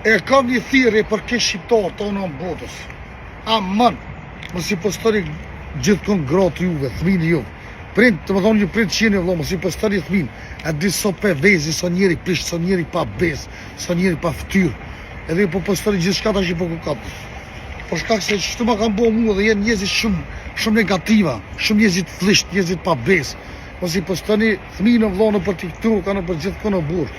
E kam një thirrje për ke shqiptarë tonë në botës. Aman, mos i postoni gjithkund gratë juve, fëmijë juve. Prind, të më thonë një prind qeni vëllo, mos i postoni fëmijë. E di so pe vezi, so njeri plisht, so njeri pa bez, so njeri pa fytyrë. Edhe po postoni gjithçka tash i po kukat. Por shkak se çto ma kanë bëu mua dhe janë njerëz shumë negativa, shumë njerëz të flisht, njerëz pa bez. Mos i postoni fëmijën në vëllo për TikTok, kanë për gjithkund në burr.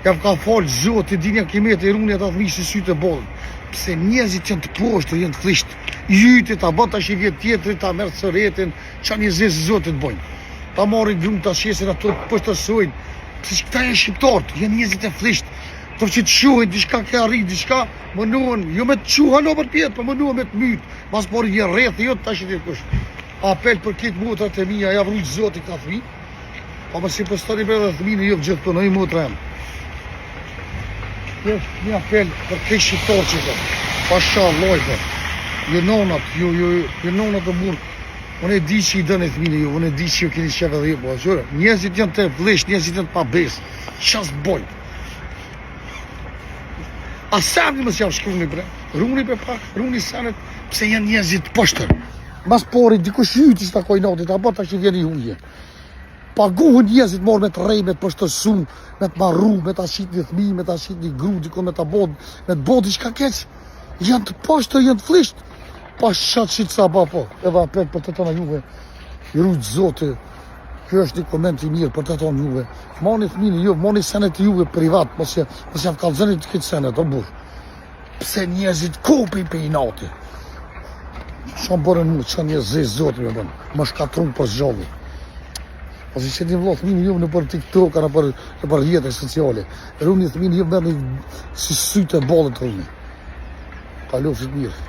Jam ka falë Zoti, dinja kimet e runi ata fëmijë si sytë e bollën. Pse njerëzit janë të poshtë, janë të flisht. Jyti ta bën tash i vjet tjetri, ta merr soretin, çan njerëz Zoti të bojnë. Ta marrin grup ta shesin ato poshtë sojnë. Pse këta janë shqiptarët, janë njerëzit e flisht. Kur që të shuhin diçka ke arrit, diçka mënuan, jo me të shuhan për pjet, po mënuan me të myt. Mas por një rreth jo tash ti kush. Apel për këtë motrat e mia, ja vrujt Zoti ka fëmijë. Po mos i postoni për fëmijën jo gjithë në motra jam. Një apel për këtë shqiptar që ka. Pasha lojtë. Ju nonat, ju nonat të burë. Unë e di që i dënë e thmine ju, unë e di që ju keni shqeve dhe ju, po qërë. Njerëzit janë të vlisht, njerëzit janë të pabes. Qas bojnë. A sani mësë jam shkruni bre. Runi për pak, runi sanet, pse janë njerëzit poshtër. Mas pori, dikush jyti që ta kojnotit, a bota që vjeni hungje. Paguhën njerëzit morë me të rej, me të poshtërsu, me të marru, me të ashit një thmi, me të ashit një gru, dikon me të bod, me të bod i shka keq. Janë të poshtër, janë të flisht. Pa shatë qitë sa ba po. Edhe apel për të tona juve. I rujtë Zote. Kjo është një koment i mirë për të tona juve. Mani thmini juve, mani senet juve privat, mos jam kalzënit të këtë senet, o burë. Pse njerëzit kopi për i nati. Shumë bërën mu, që një zezë Zote me bënë. Më shkatrunë për zxolli. Po si që një vlo thmini juve në për TikTok, në për rjetër sociale. Runi thmini juve mërë si sytë e bolët runi. Kalofit mirë.